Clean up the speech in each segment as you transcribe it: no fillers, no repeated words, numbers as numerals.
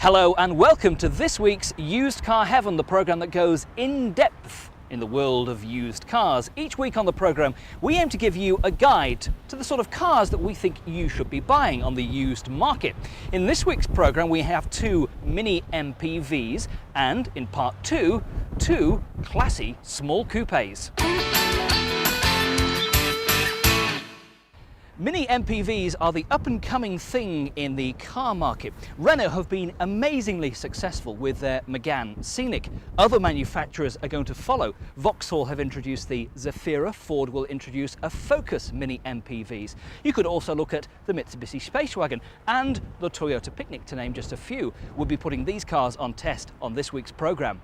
Hello and welcome to this week's Used Car Heaven, the programme that goes in depth in the world of used cars. Each week on the programme we aim to give you a guide to the sort of cars that we think you should be buying on the used market. In this week's programme we have two mini MPVs and, in part two classy small coupes. Mini MPVs are the up-and-coming thing in the car market. Renault have been amazingly successful with their Megane Scenic. Other manufacturers are going to follow. Vauxhall have introduced the Zafira. Ford will introduce a Focus Mini MPVs. You could also look at the Mitsubishi Space Wagon and the Toyota Picnic, to name just a few. We'll be putting these cars on test on this week's programme.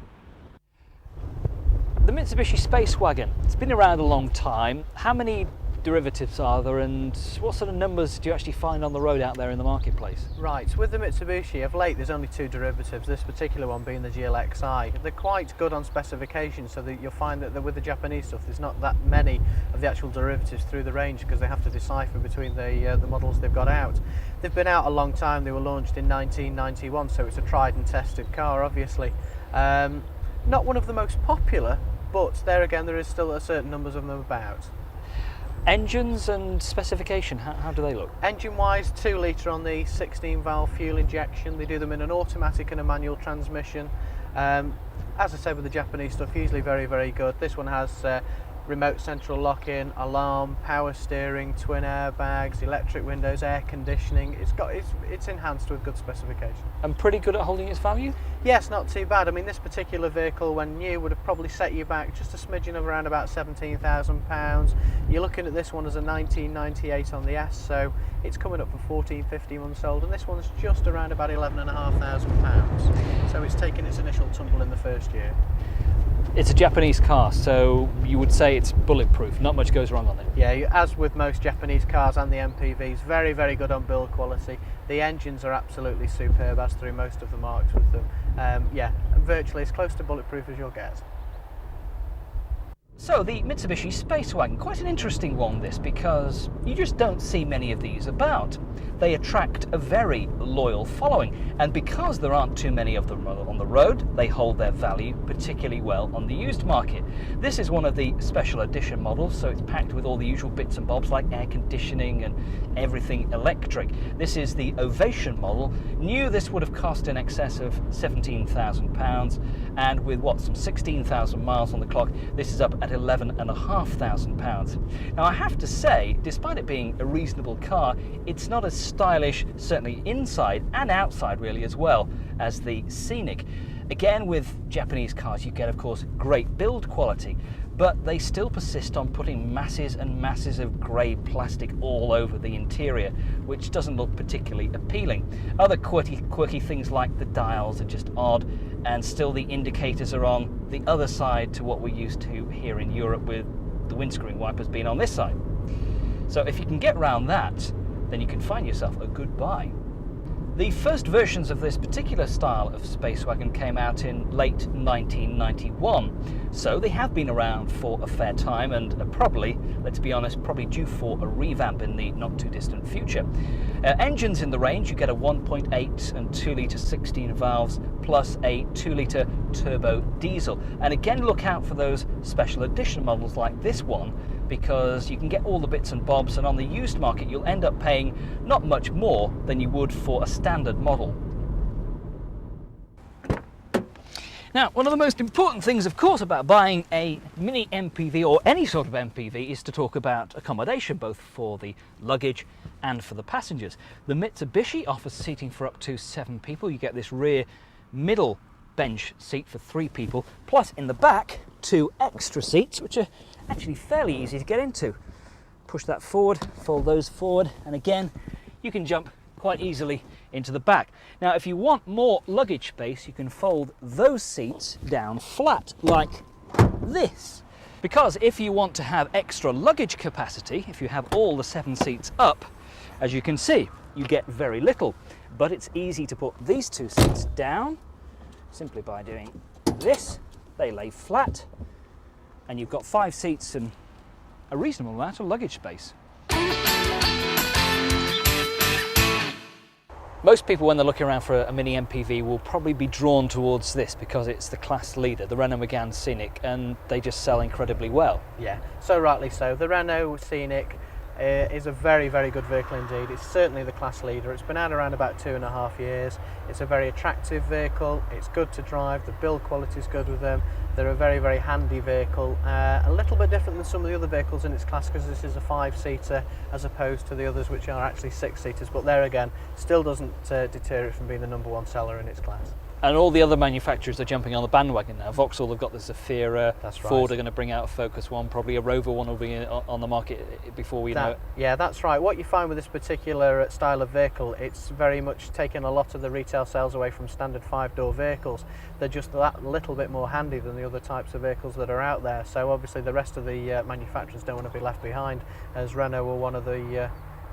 The Mitsubishi Space Wagon, it's been around a long time. How many derivatives are there, and what sort of numbers do you actually find on the road out there in the marketplace? Right, with the Mitsubishi, of late there's only two derivatives, this particular one being the GLXi. They're quite good on specifications, so that you'll find that with the Japanese stuff there's not that many of the actual derivatives through the range because they have to decipher between the models they've got out. They've been out a long time. They were launched in 1991, so it's a tried and tested car, obviously. Not one of the most popular, but there again there is still a certain numbers of them about. Engines and specification, how do they look? Engine wise, 2 litre on the 16 valve fuel injection. They do them in an automatic and a manual transmission. As I said, with the Japanese stuff, usually very, very good. This one has remote central lock-in, alarm, power steering, twin airbags, electric windows, air conditioning. It's enhanced with good specification. And pretty good at holding its value? Yes, not too bad. I mean, this particular vehicle, when new, would have probably set you back just a smidgen of around about £17,000. You're looking at this one as a 1998 on the S, so it's coming up for 14, 15 months old, and this one's just around about £11,500. So it's taken its initial tumble in the first year. It's a Japanese car, so you would say it's bulletproof, not much goes wrong on it. Yeah, as with most Japanese cars and the MPVs, very, very good on build quality. The engines are absolutely superb, as through most of the marques with them. Yeah, virtually as close to bulletproof as you'll get. So the Mitsubishi Space Wagon, quite an interesting one this, because you just don't see many of these about. They attract a very loyal following, and because there aren't too many of them on the road, they hold their value particularly well on the used market. This is one of the special edition models, so it's packed with all the usual bits and bobs like air conditioning and everything electric. This is the Ovation model. New, this would have cost in excess of £17,000, and with some 16,000 miles on the clock, this is up at £11,500. Now I have to say, despite it being a reasonable car, it's not as stylish, certainly inside and outside really as well, as the Scenic. Again, with Japanese cars you get, of course, great build quality, but they still persist on putting masses and masses of grey plastic all over the interior, which doesn't look particularly appealing. Other quirky things like the dials are just odd, and still the indicators are on the other side to what we're used to here in Europe, with the windscreen wipers being on this side. So if you can get around that, then you can find yourself a good buy. The first versions of this particular style of Space Wagon came out in late 1991, so they have been around for a fair time and are probably, let's be honest, probably due for a revamp in the not too distant future. Engines in the range, you get a 1.8 and 2 litre 16 valves plus a 2 litre turbo diesel. And again, look out for those special edition models like this one, because you can get all the bits and bobs, and on the used market you'll end up paying not much more than you would for a standard model. Now, one of the most important things, of course, about buying a mini MPV or any sort of MPV is to talk about accommodation, both for the luggage and for the passengers. The Mitsubishi offers seating for up to 7 people. You get this rear middle bench seat for 3 people, plus in the back 2 extra seats, which are actually fairly easy to get into. Push that forward, fold those forward, and again you can jump quite easily into the back. Now if you want more luggage space, you can fold those seats down flat like this, because if you want to have extra luggage capacity, if you have all the 7 seats up, as you can see, you get very little. But it's easy to put these 2 seats down simply by doing this. They lay flat, and you've got 5 seats and a reasonable amount of luggage space. Most people, when they're looking around for a mini MPV, will probably be drawn towards this because it's the class leader, the Renault Megane Scenic, and they just sell incredibly well. Yeah, so rightly so. The Renault Scenic is a very, very good vehicle indeed. It's certainly the class leader. It's been out around about 2.5 years. It's a very attractive vehicle. It's good to drive. The build quality is good with them. They're a very, very handy vehicle. A little bit different than some of the other vehicles in its class because this is a 5-seater as opposed to the others which are actually 6-seaters. But there again, still doesn't deter it from being the #1 seller in its class. And all the other manufacturers are jumping on the bandwagon now. Vauxhall have got the Zafira, That's right. Ford are going to bring out a Focus one, probably a Rover one will be on the market before we know it. Yeah, that's right. What you find with this particular style of vehicle, it's very much taken a lot of the retail sales away from standard 5-door vehicles. They're just that little bit more handy than the other types of vehicles that are out there. So obviously the rest of the manufacturers don't want to be left behind, as Renault were one of the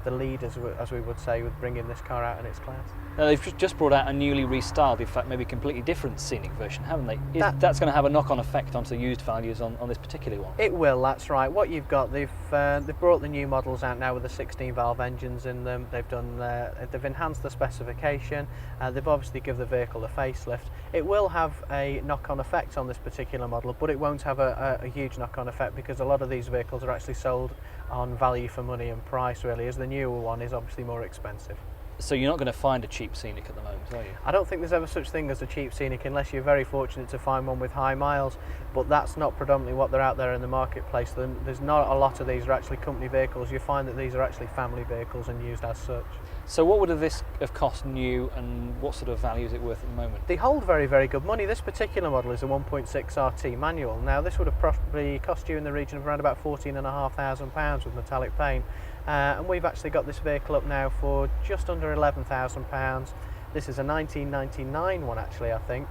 leaders, as we would say, with bringing this car out in its class. Now, they've just brought out a newly restyled, in fact maybe completely different Scenic version, haven't they? That's going to have a knock-on effect onto the used values on this particular one. It will, that's right. What you've got, they've brought the new models out now with the 16-valve engines in them. They've enhanced the specification. They've obviously given the vehicle a facelift. It will have a knock-on effect on this particular model, but it won't have a huge knock-on effect because a lot of these vehicles are actually sold on value for money and price, really, as the newer one is obviously more expensive. So you're not going to find a cheap Scenic at the moment, are you? I don't think there's ever such thing as a cheap Scenic unless you're very fortunate to find one with high miles, but that's not predominantly what they're out there in the marketplace. There's not a lot of these are actually company vehicles. You find that these are actually family vehicles and used as such. So what would this have cost new, and what sort of value is it worth at the moment? They hold very, very good money. This particular model is a 1.6 RT manual. Now this would have probably cost you in the region of around about £14,500 with metallic paint. And we've actually got this vehicle up now for just under £11,000. This is a 1999 one actually, I think.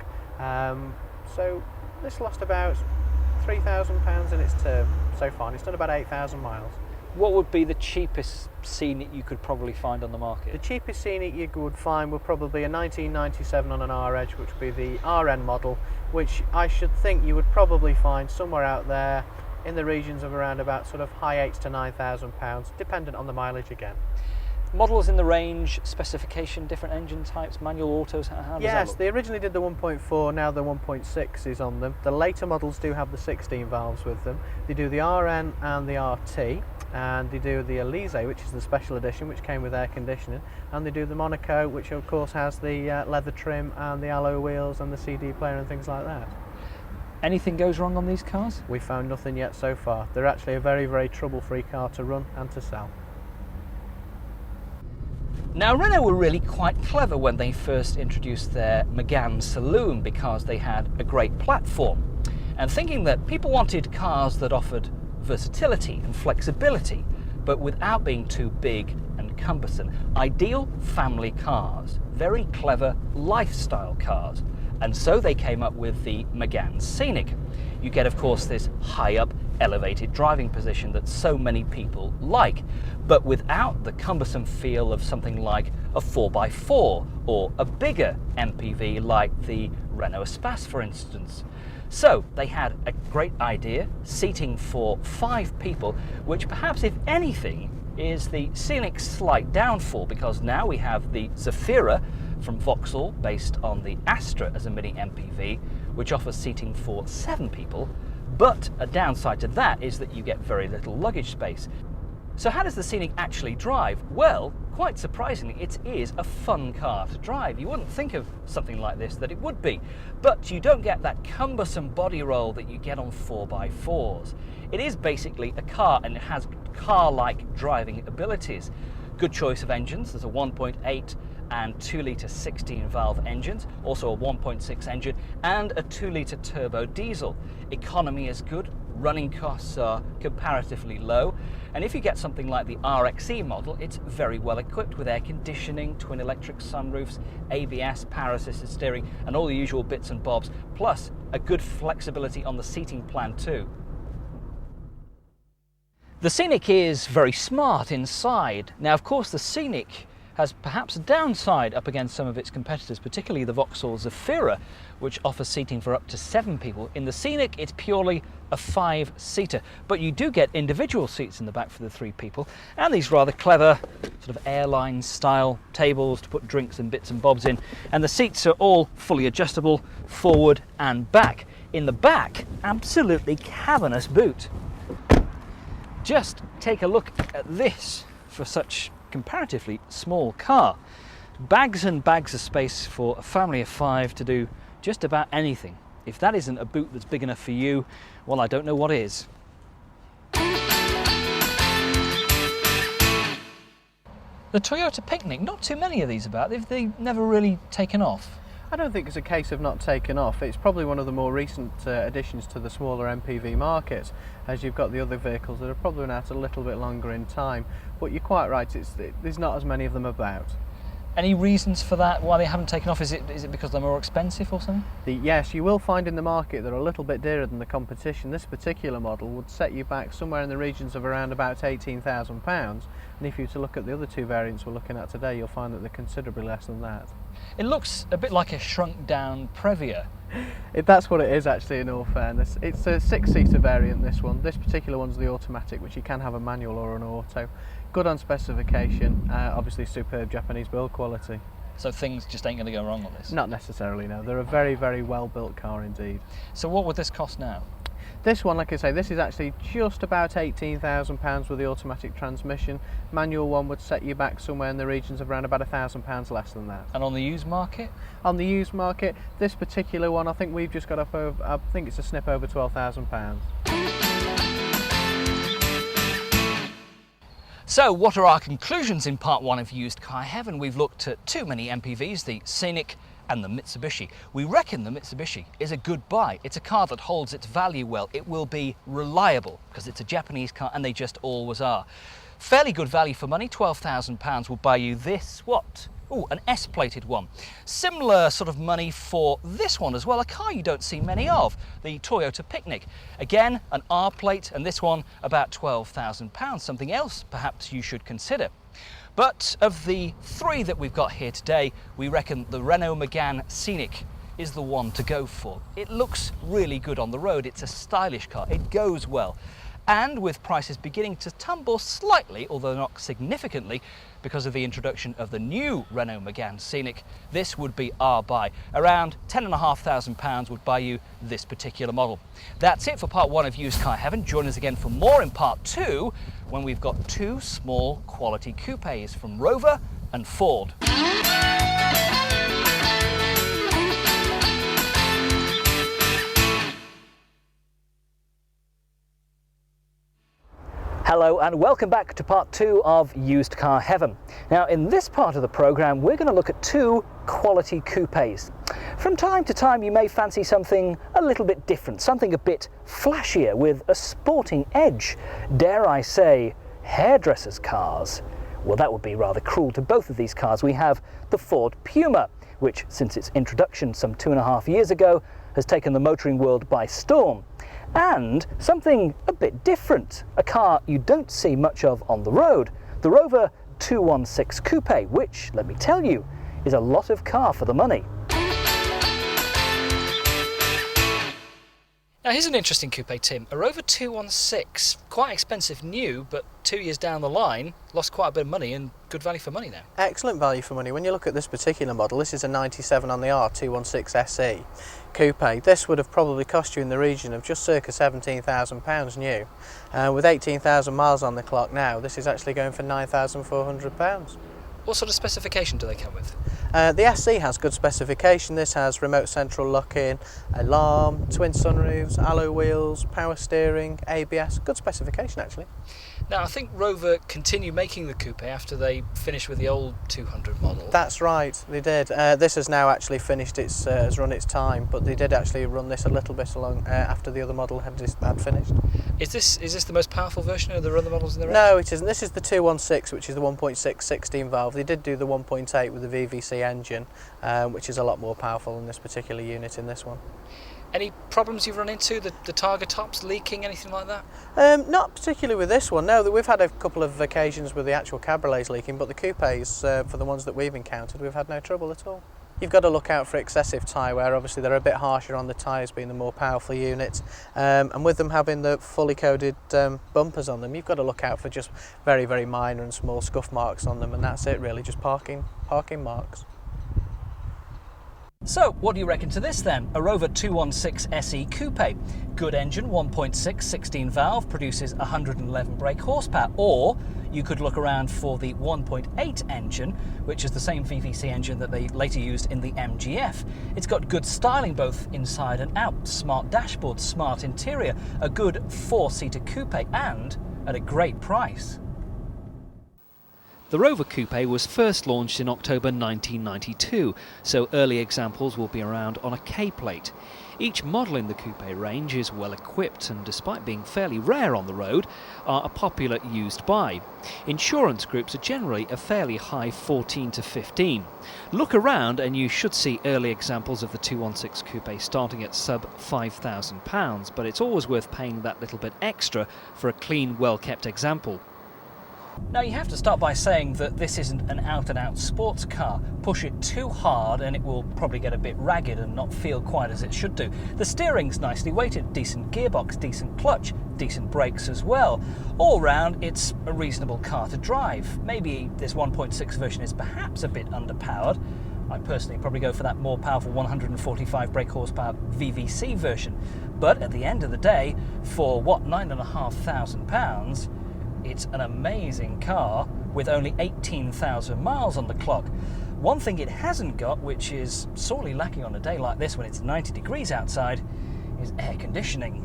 So this lost about £3,000 in its term so far, and it's done about 8,000 miles. What would be the cheapest Scenic you could probably find on the market? The cheapest Scenic you would find would probably be a 1997 on an R-Edge, which would be the RN model, which I should think you would probably find somewhere out there in the regions of around about sort of high £8,000 to £9,000, dependent on the mileage again. Models in the range, specification, different engine types, manual, autos, how does that look? Yes, they originally did the 1.4, now the 1.6 is on them. The later models do have the 16 valves with them. They do the RN and the RT, and they do the Elise, which is the special edition, which came with air conditioning, and they do the Monaco, which of course has the leather trim and the alloy wheels and the CD player and things like that. Anything goes wrong on these cars? We found nothing yet so far. They're actually a very, very trouble-free car to run and to sell. Now, Renault were really quite clever when they first introduced their Megane Saloon because they had a great platform. And thinking that people wanted cars that offered versatility and flexibility, but without being too big and cumbersome. Ideal family cars, very clever lifestyle cars. And so they came up with the Megane Scenic. You get, of course, this high-up, elevated driving position that so many people like, but without the cumbersome feel of something like a 4x4 or a bigger MPV like the Renault Espace, for instance. So they had a great idea, seating for 5 people, which perhaps, if anything, is the Scenic's slight downfall, because now we have the Zafira from Vauxhall, based on the Astra as a mini MPV, which offers seating for 7 people, but a downside to that is that you get very little luggage space. So how does the Scenic actually drive? Well, quite surprisingly, it is a fun car to drive. You wouldn't think of something like this that it would be, but you don't get that cumbersome body roll that you get on 4x4s. It is basically a car, and it has car-like driving abilities. Good choice of engines. There's a 1.8 and 2-litre 16-valve engines, also a 1.6 engine, and a 2-litre turbo diesel. Economy is good, running costs are comparatively low, and if you get something like the RXE model, it's very well equipped with air conditioning, twin electric sunroofs, ABS, power assisted steering, and all the usual bits and bobs, plus a good flexibility on the seating plan too. The Scenic is very smart inside. Now, of course, the Scenic has perhaps a downside up against some of its competitors, particularly the Vauxhall Zafira, which offers seating for up to 7 people. In the Scenic, it's purely a 5-seater, but you do get individual seats in the back for the 3 people, and these rather clever sort of airline style tables to put drinks and bits and bobs in, and the seats are all fully adjustable forward and back. In the back, absolutely cavernous boot. Just take a look at this for such comparatively small car. Bags and bags of space for a family of 5 to do just about anything. If that isn't a boot that's big enough for you, well, I don't know what is. The Toyota Picnic, not too many of these about. They've never really taken off. I don't think it's a case of not taking off. It's probably one of the more recent additions to the smaller MPV market, as you've got the other vehicles that have probably been out a little bit longer in time. But you're quite right, there's not as many of them about. Any reasons for that, why they haven't taken off? Is it because they're more expensive or something? Yes, you will find in the market they're a little bit dearer than the competition. This particular model would set you back somewhere in the regions of around about £18,000. And if you were to look at the other 2 variants we're looking at today, you'll find that they're considerably less than that. It looks a bit like a shrunk down Previa. That's what it is actually, in all fairness. It's a 6-seater variant, this one. This particular one's the automatic, which you can have a manual or an auto. Good on specification, obviously superb Japanese build quality. So things just ain't going to go wrong on this? Not necessarily, no. They're a very, very well built car indeed. So what would this cost now? This one, like I say, this is actually just about £18,000 with the automatic transmission. Manual one would set you back somewhere in the regions of around about £1,000 less than that. And on the used market? On the used market, this particular one, I think we've just got up over, I think it's a snip over £12,000. So what are our conclusions in part 1 of Used Car Heaven? We've looked at 2 many MPVs, the Scenic and the Mitsubishi. We reckon the Mitsubishi is a good buy. It's a car that holds its value well. It will be reliable because it's a Japanese car and they just always are. Fairly good value for money. £12,000 will buy you this, what? Oh, an S-plated one. Similar sort of money for this one as well, a car you don't see many of, the Toyota Picnic. Again, an R-plate, and this one about £12,000. Something else perhaps you should consider. But of the 3 that we've got here today, we reckon the Renault Megane Scenic is the one to go for. It looks really good on the road. It's a stylish car. It goes well. And with prices beginning to tumble slightly, although not significantly, because of the introduction of the new Renault Megane Scenic, this would be our buy. Around £10,500 would buy you this particular model. That's it for part 1 of Used Car Heaven. Join us again for more in part 2, when we've got 2 small quality coupes from Rover and Ford. Hello and welcome back to part 2 of Used Car Heaven. Now in this part of the programme we're going to look at 2 quality coupes. From time to time you may fancy something a little bit different, something a bit flashier with a sporting edge. Dare I say, hairdressers' cars. Well, that would be rather cruel to both of these cars. We have the Ford Puma, which since its introduction some 2.5 years ago has taken the motoring world by storm. And something a bit different, a car you don't see much of on the road, the Rover 216 Coupe, which, let me tell you, is a lot of car for the money. Now here's an interesting coupe, Tim. A Rover 216, quite expensive new, but 2 years down the line, lost quite a bit of money and good value for money now. Excellent value for money. When you look at this particular model, this is a 97 on the R 216 SE coupe. This would have probably cost you in the region of just circa £17,000 new. With 18,000 miles on the clock now, this is actually going for £9,400. What sort of specification do they come with? The SE has good specification. This has remote central lock-in, alarm, twin sunroofs, alloy wheels, power steering, ABS. Good specification actually. Now I think Rover continue making the coupe after they finished with the old 200 model. That's right, they did. This has now actually finished has run its time, but they did actually run this a little bit along after the other model had finished. Is this the most powerful version of the other models in the range? No, it isn't. This is the 216, which is the 1.6 16 valve. They did do the 1.8 with the VVC engine, which is a lot more powerful than this particular unit in this one. Any problems you've run into? The targa tops leaking, anything like that? Not particularly with this one, no. We've had a couple of occasions with the actual cabriolets leaking, but the coupes, for the ones that we've encountered, we've had no trouble at all. You've got to look out for excessive tyre wear. Obviously they're a bit harsher on the tyres, being the more powerful unit, and with them having the fully coated bumpers on them, you've got to look out for just very, very minor and small scuff marks on them, and that's it really, just parking marks. So, what do you reckon to this then? A Rover 216 SE Coupe. Good engine, 1.6, 16 valve, produces 111 brake horsepower. Or you could look around for the 1.8 engine, which is the same VVC engine that they later used in the MGF. It's got good styling both inside and out, smart dashboard, smart interior, a good 4-seater coupe, and at a great price. The Rover Coupe was first launched in October 1992, so early examples will be around on a K-plate. Each model in the coupe range is well equipped and, despite being fairly rare on the road, are a popular used buy. Insurance groups are generally a fairly high 14 to 15. Look around and you should see early examples of the 216 Coupe starting at sub £5,000, but it's always worth paying that little bit extra for a clean, well-kept example. Now, you have to start by saying that this isn't an out-and-out sports car. Push it too hard and it will probably get a bit ragged and not feel quite as it should do. The steering's nicely weighted, decent gearbox, decent clutch, decent brakes as well. All round, it's a reasonable car to drive. Maybe this 1.6 version is perhaps a bit underpowered. I personally probably go for that more powerful 145 brake horsepower VVC version. But at the end of the day, for what, £9,500, it's an amazing car with only 18,000 miles on the clock. One thing it hasn't got, which is sorely lacking on a day like this when it's 90 degrees outside, is air conditioning.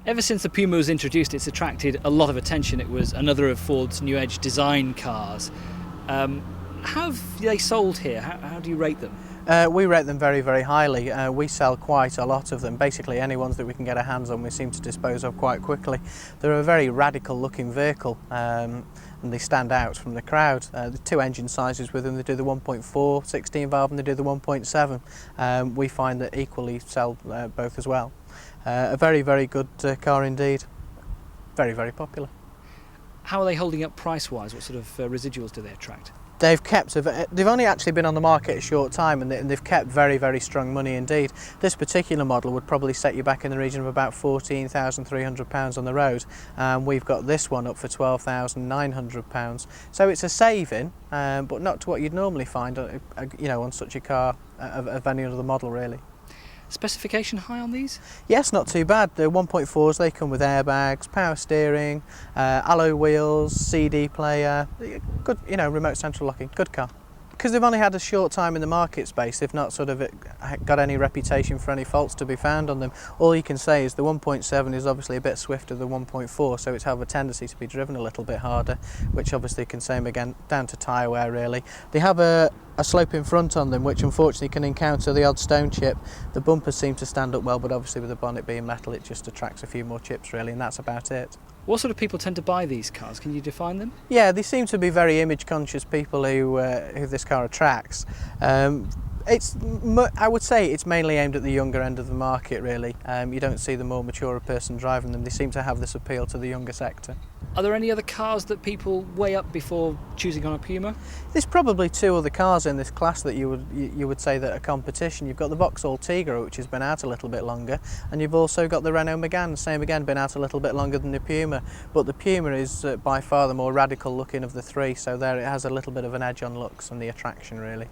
Ever since the Puma was introduced, it's attracted a lot of attention. It was another of Ford's new edge design cars. How have they sold here? How do you rate them? We rate them very, very highly. We sell quite a lot of them. Basically, any ones that we can get our hands on, we seem to dispose of quite quickly. They're a very radical-looking vehicle, and they stand out from the crowd. The two engine sizes with them, they do the 1.4 16 valve and they do the 1.7. We find that equally sell both as well. A very, very good car indeed. Very, very popular. How are they holding up price-wise? What sort of residuals do they attract? They've only actually been on the market a short time, and they've kept very, very strong money indeed. This particular model would probably set you back in the region of about £14,300 on the road, and we've got this one up for £12,900. So it's a saving, but not to what you'd normally find, on such a car of any other model really. Specification high on these? Yes, not too bad. The 1.4s, they come with airbags, power steering, alloy wheels, CD player, good, remote central locking, good car. Because they've only had a short time in the market space, they've not sort of got any reputation for any faults to be found on them. All you can say is the 1.7 is obviously a bit swifter than the 1.4, so it's have a tendency to be driven a little bit harder, which obviously can same again down to tyre wear really. They have a sloping front on them, which unfortunately can encounter the odd stone chip. The bumpers seem to stand up well, but obviously with the bonnet being metal, it just attracts a few more chips really, and that's about it. What sort of people tend to buy these cars? Can you define them? Yeah, they seem to be very image-conscious people who this car attracts. I would say it's mainly aimed at the younger end of the market, really. You don't see the more mature person driving them. They seem to have this appeal to the younger sector. Are there any other cars that people weigh up before choosing on a Puma? There's probably two other cars in this class that you would say that are competition. You've got the Vauxhall Tigra, which has been out a little bit longer, and you've also got the Renault Megane, same again, been out a little bit longer than the Puma. But the Puma is by far the more radical looking of the three, so there it has a little bit of an edge on looks and the attraction, really.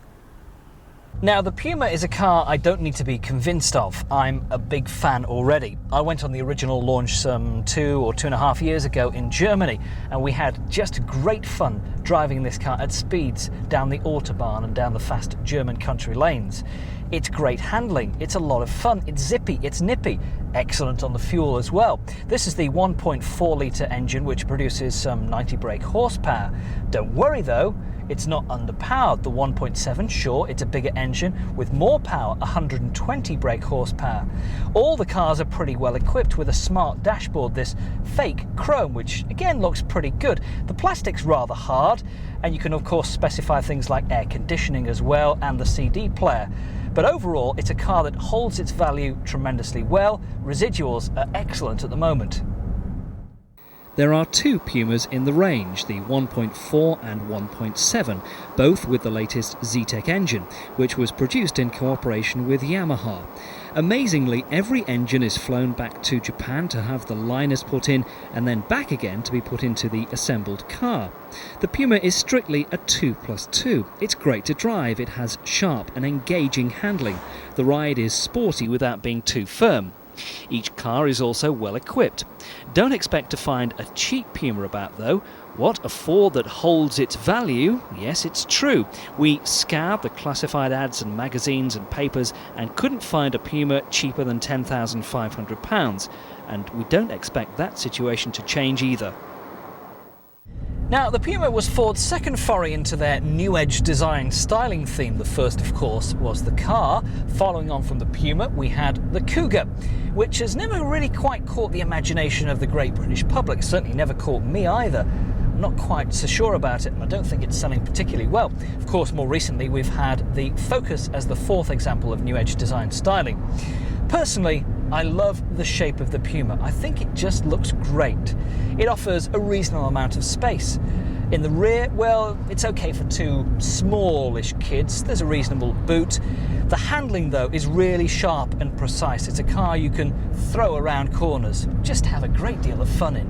Now, the Puma is a car I don't need to be convinced of. I'm a big fan already. I went on the original launch some 2 or 2.5 years ago in Germany, and we had just great fun driving this car at speeds down the Autobahn and down the fast German country lanes. It's great handling, it's a lot of fun, it's zippy, it's nippy, excellent on the fuel as well. This is the 1.4 litre engine which produces some 90 brake horsepower. Don't worry though, it's not underpowered. The 1.7, sure, it's a bigger engine with more power, 120 brake horsepower. All the cars are pretty well equipped with a smart dashboard, this fake chrome, which again looks pretty good. The plastic's rather hard, and you can of course specify things like air conditioning as well and the CD player. But overall, it's a car that holds its value tremendously well. Residuals are excellent at the moment. There are 2 Pumas in the range, the 1.4 and 1.7, both with the latest Zetec engine, which was produced in cooperation with Yamaha. Amazingly, every engine is flown back to Japan to have the liners put in and then back again to be put into the assembled car. The Puma is strictly a 2+2. It's great to drive, it has sharp and engaging handling. The ride is sporty without being too firm. Each car is also well equipped. Don't expect to find a cheap Puma about though. What, a Ford that holds its value? Yes, it's true. We scoured the classified ads and magazines and papers and couldn't find a Puma cheaper than £10,500, and we don't expect that situation to change either. Now, the Puma was Ford's second foray into their new edge design styling theme. The first, of course, was the car. Following on from the Puma, we had the Cougar, which has never really quite caught the imagination of the great British public. Certainly never caught me either. I'm not quite so sure about it, and I don't think it's selling particularly well. Of course, more recently, we've had the Focus as the fourth example of new edge design styling. Personally, I love the shape of the Puma. I think it just looks great. It offers a reasonable amount of space. In the rear, well, it's okay for 2 smallish kids. There's a reasonable boot. The handling, though, is really sharp and precise. It's a car you can throw around corners. Just have a great deal of fun in.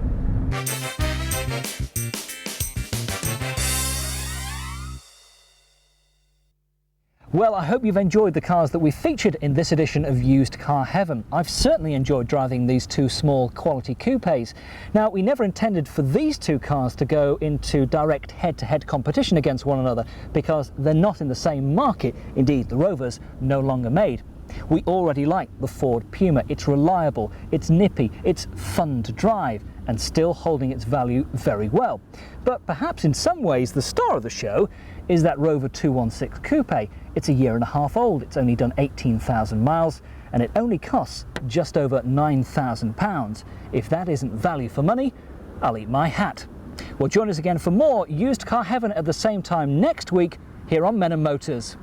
Well, I hope you've enjoyed the cars that we featured in this edition of Used Car Heaven. I've certainly enjoyed driving these 2 small quality coupes. Now, we never intended for these 2 cars to go into direct head-to-head competition against one another because they're not in the same market. Indeed, the Rover's no longer made. We already like the Ford Puma. It's reliable, it's nippy, it's fun to drive, and still holding its value very well. But perhaps in some ways the star of the show is that Rover 216 Coupe. It's a year and a half old, it's only done 18,000 miles, and it only costs just over £9,000. If that isn't value for money, I'll eat my hat. Well, join us again for more Used Car Heaven at the same time next week here on Men and Motors.